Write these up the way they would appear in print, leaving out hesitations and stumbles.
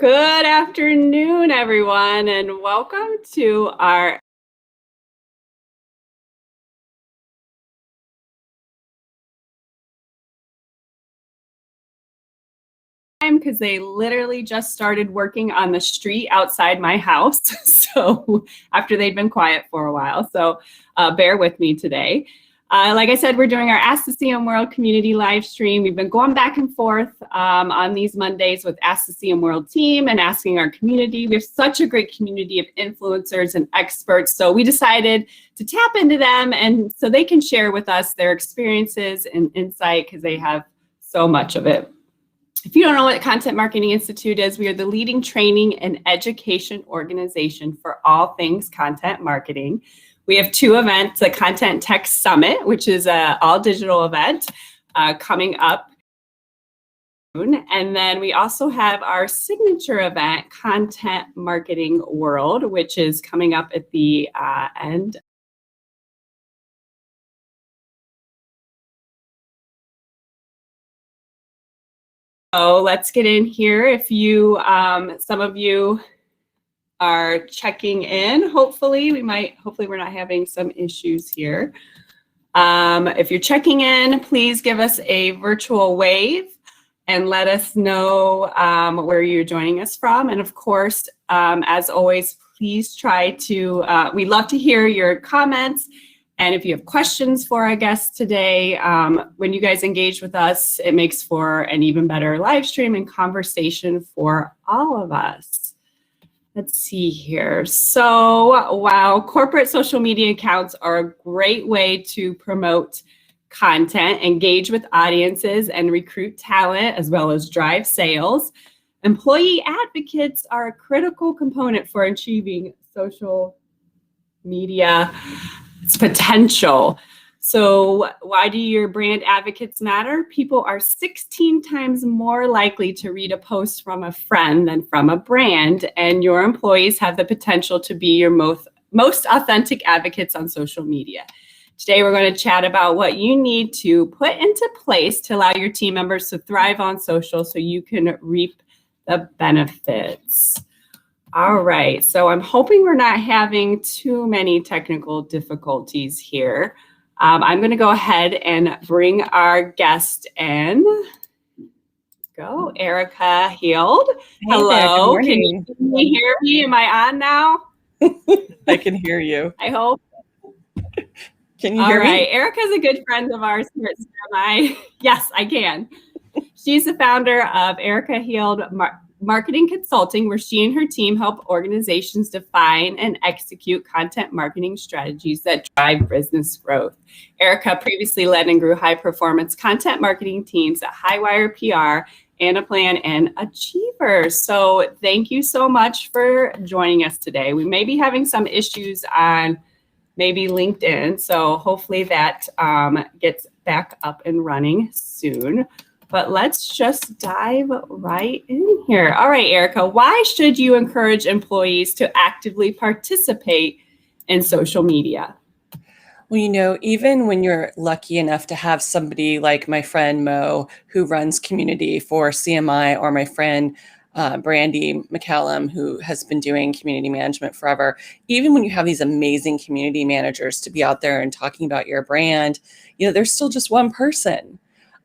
Good afternoon, everyone, and welcome to our because they literally just started working on the street outside my house. So after they'd been quiet for a while, so bear with me today. Like I said, we're doing our Ask the CMWorld community live stream. We've been going back and forth on these Mondays with Ask the CMWorld team and asking our community. We have such a great community of influencers and experts. So we decided to tap into them and so they can share with us their experiences and insight because they have so much of it. If you don't know what Content Marketing Institute is, we are the leading training and education organization for all things content marketing. We have two events, the Content Tech Summit, which is an all-digital event coming up soon. And then we also have our signature event, Content Marketing World, which is coming up at the end. So let's get in here. If you, some of you are checking in, hopefully we're not having some issues here. If you're checking in, please give us a virtual wave and let us know where you're joining us from. And of course, as always, please try to, we'd love to hear your comments. And if you have questions for our guests today, when you guys engage with us, it makes for an even better live stream and conversation for all of us. Let's see here. So, wow, corporate social media accounts are a great way to promote content, engage with audiences, and recruit talent, as well as drive sales. Employee advocates are a critical component for achieving social media potential. So why do your brand advocates matter? People are 16 times more likely to read a post from a friend than from a brand, and your employees have the potential to be your most authentic advocates on social media. Today, we're going to chat about what you need to put into place to allow your team members to thrive on social so you can reap the benefits. All right, so I'm hoping we're not having too many technical difficulties here. I'm going to go ahead and bring our guest in. Go, Erika Heald. Hey Hello, there, can you hear me? Am I on now? I can hear you. I hope. Can you hear me? All right, Erika's a good friend of ours here at CMI. Yes, I can. She's the founder of Erika Heald Marketing Consulting, where she and her team help organizations define and execute content marketing strategies that drive business growth. Erika previously led and grew high-performance content marketing teams at Highwire PR, Anaplan, and Achievers. So thank you so much for joining us today. We may be having some issues on maybe LinkedIn, so hopefully that gets back up and running soon. But let's just dive right in here. All right, Erika, why should you encourage employees to actively participate in social media? Well, you know, even when you're lucky enough to have somebody like my friend Mo, who runs community for CMI, or my friend Brandy McCallum, who has been doing community management forever, even when you have these amazing community managers to be out there and talking about your brand, you know, there's still just one person.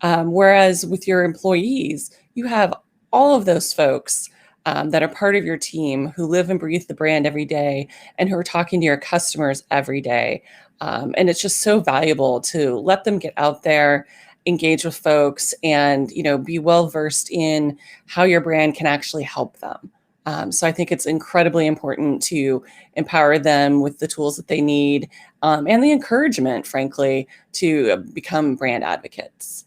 Whereas with your employees, you have all of those folks that are part of your team who live and breathe the brand every day and who are talking to your customers every day. And it's just so valuable to let them get out there, engage with folks, and, you know, be well versed in how your brand can actually help them. So I think it's incredibly important to empower them with the tools that they need and the encouragement, frankly, to become brand advocates.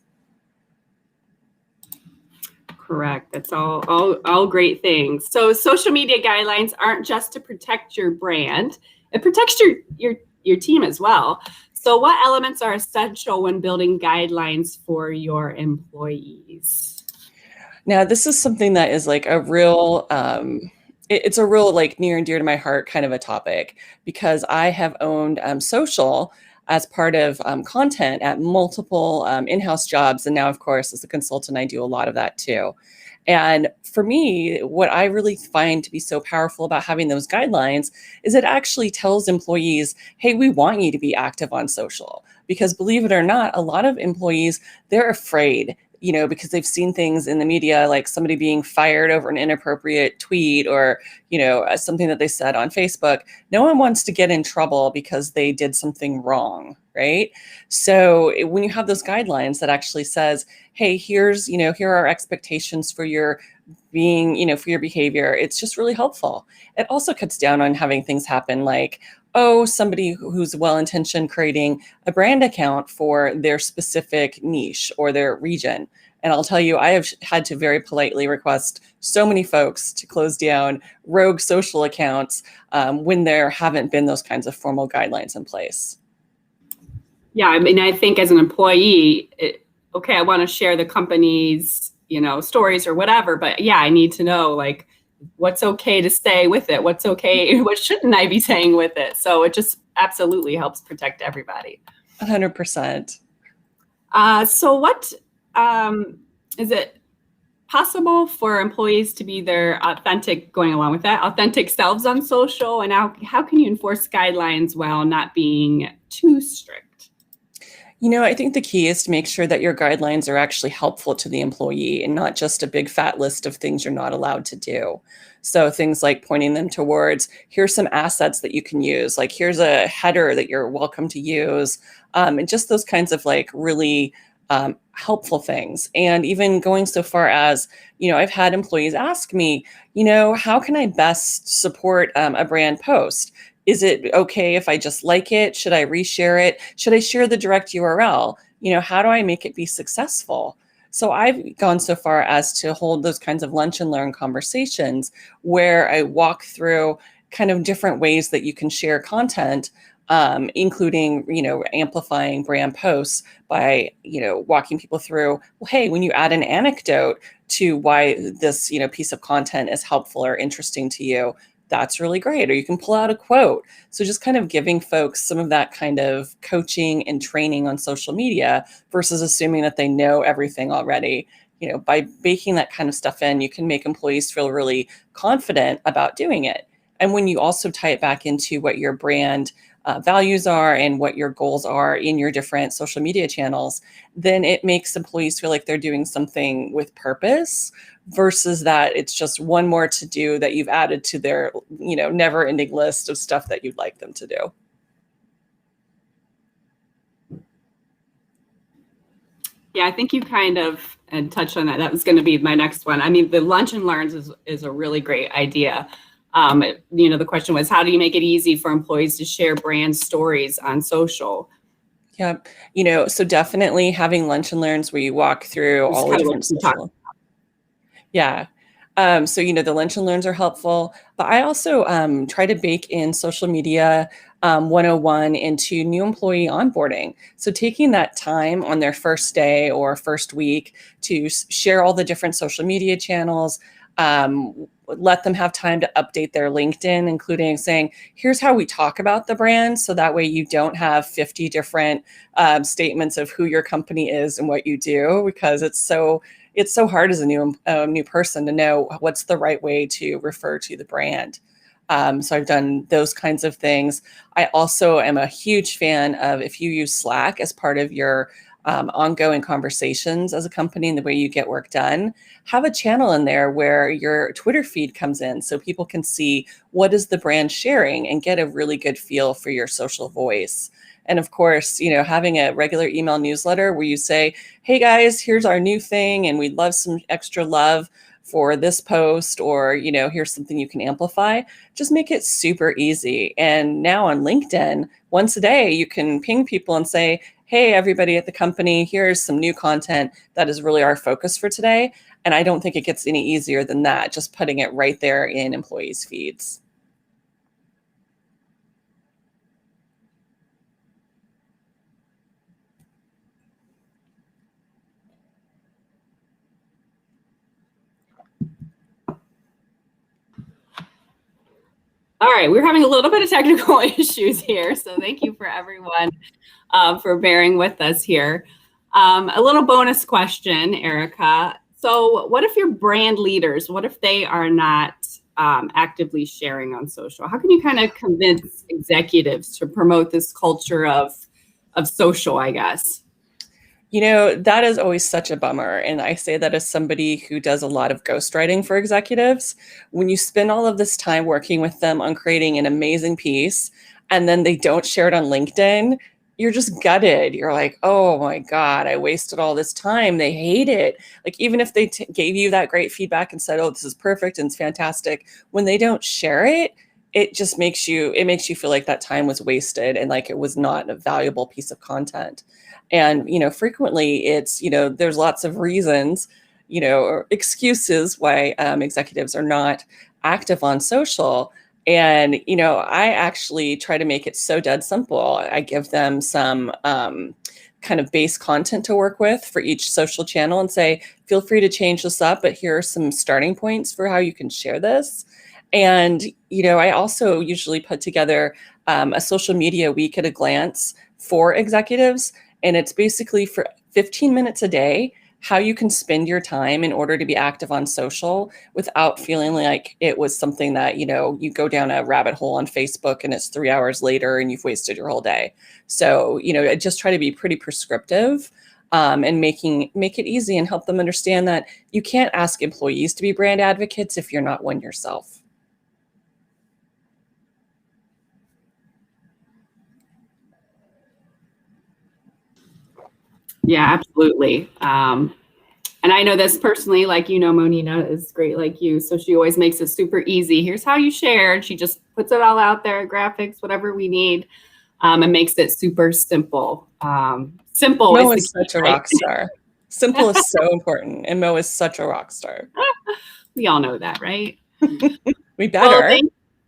Correct. That's all great things. So social media guidelines aren't just to protect your brand. It protects your team as well. So what elements are essential when building guidelines for your employees? Now, this is something that is like a real, it's a real like near and dear to my heart kind of a topic, because I have owned social as part of content at multiple in-house jobs. And now, of course, as a consultant, I do a lot of that too. And for me, what I really find to be so powerful about having those guidelines is it actually tells employees, hey, we want you to be active on social. Because believe it or not, a lot of employees, they're afraid, because they've seen things in the media, like somebody being fired over an inappropriate tweet or, something that they said on Facebook. No one wants to get in trouble because they did something wrong, right? So when you have those guidelines that actually says, hey, here are our expectations for your being, for your behavior, it's just really helpful. It also cuts down on having things happen like, oh, somebody who's well-intentioned creating a brand account for their specific niche or their region. And I'll tell you, I have had to very politely request so many folks to close down rogue social accounts when there haven't been those kinds of formal guidelines in place. Yeah, I mean, I think as an employee, okay, I want to share the company's, stories or whatever, but yeah, I need to know like what's okay to say with it, what's okay, what shouldn't I be saying with it. So it just absolutely helps protect everybody. 100%. So what is it possible for employees to be their authentic selves on social? And how can you enforce guidelines while not being too strict? I think the key is to make sure that your guidelines are actually helpful to the employee and not just a big fat list of things you're not allowed to do. So things like pointing them towards, here's some assets that you can use, like here's a header that you're welcome to use, and just those kinds of like really helpful things. And even going so far as, I've had employees ask me, how can I best support a brand post? Is it okay if I just like it? Should I reshare it? Should I share the direct URL? How do I make it be successful? So I've gone so far as to hold those kinds of lunch and learn conversations where I walk through kind of different ways that you can share content, including, amplifying brand posts by, walking people through, well, hey, when you add an anecdote to why this, piece of content is helpful or interesting to you, that's really great. Or you can pull out a quote. So just kind of giving folks some of that kind of coaching and training on social media versus assuming that they know everything already. By baking that kind of stuff in, you can make employees feel really confident about doing it. And when you also tie it back into what your brand values are and what your goals are in your different social media channels, then it makes employees feel like they're doing something with purpose versus that it's just one more to do that you've added to their, never ending list of stuff that you'd like them to do. Yeah, I think you kind of touched on that. That was going to be my next one. I mean, the lunch and learns is a really great idea. The question was, how do you make it easy for employees to share brand stories on social? Yeah, so definitely having lunch and learns where you walk through all the different social. Yeah. So, the lunch and learns are helpful, but I also try to bake in social media 101 into new employee onboarding. So taking that time on their first day or first week to share all the different social media channels, let them have time to update their LinkedIn, including saying, here's how we talk about the brand. So that way you don't have 50 different statements of who your company is and what you do, because it's so hard as a new person to know what's the right way to refer to the brand. So I've done those kinds of things. I also am a huge fan of, if you use Slack as part of your ongoing conversations as a company and the way you get work done, have a channel in there where your Twitter feed comes in so people can see what is the brand sharing and get a really good feel for your social voice. And of course, having a regular email newsletter where you say, hey guys, here's our new thing and we'd love some extra love for this post, or, here's something you can amplify. Just make it super easy. And now on LinkedIn, once a day, you can ping people and say, hey, everybody at the company, here's some new content that is really our focus for today. And I don't think it gets any easier than that, just putting it right there in employees' feeds. All right, we're having a little bit of technical issues here, so thank you for everyone for bearing with us here. A little bonus question, Erika. So what if your brand leaders, what if they are not actively sharing on social? How can you kind of convince executives to promote this culture of social, I guess? That is always such a bummer. And I say that as somebody who does a lot of ghostwriting for executives. When you spend all of this time working with them on creating an amazing piece, and then they don't share it on LinkedIn, you're just gutted. You're like, oh my God, I wasted all this time. They hate it. Like, even if they gave you that great feedback and said, oh, this is perfect and it's fantastic, when they don't share it, it just makes you feel like that time was wasted and like it was not a valuable piece of content. And frequently it's there's lots of reasons, or excuses why executives are not active on social. And I actually try to make it so dead simple. I give them some kind of base content to work with for each social channel and say, feel free to change this up, but here are some starting points for how you can share this. And I also usually put together a social media week at a glance for executives. And it's basically for 15 minutes a day, how you can spend your time in order to be active on social without feeling like it was something that, you go down a rabbit hole on Facebook and it's 3 hours later and you've wasted your whole day. So, I just try to be pretty prescriptive and make it easy and help them understand that you can't ask employees to be brand advocates if you're not one yourself. Yeah, absolutely. And I know this personally, like, Monina is great like you. So she always makes it super easy. Here's how you share. And she just puts it all out there, graphics, whatever we need, and makes it super simple. Simple Mo is is the key, such a right? rock star. Simple is so important. And Mo is such a rock star. We all know that, right? We better. Well,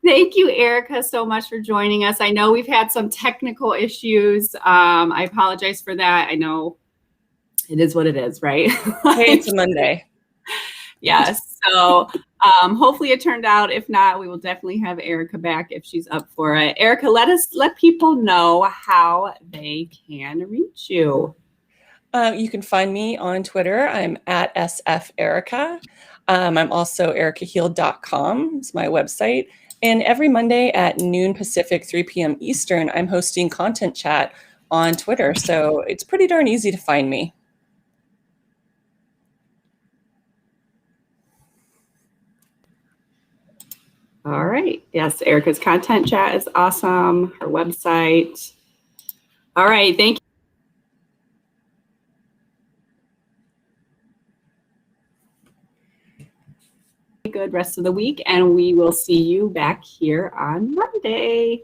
thank you, Erika, so much for joining us. I know we've had some technical issues. I apologize for that. I know it is what it is, right? Hey, it's a Monday. Yes. So hopefully it turned out. If not, we will definitely have Erika back if she's up for it. Erika, let people know how they can reach you. You can find me on Twitter. I'm at SFErika. I'm also erikaheald.com. It's my website. And every Monday at noon Pacific, 3 p.m. Eastern, I'm hosting Content Chat on Twitter. So it's pretty darn easy to find me. All right. Yes, Erika's Content Chat is awesome. Her website. All right. Thank you. Good rest of the week, and we will see you back here on Monday.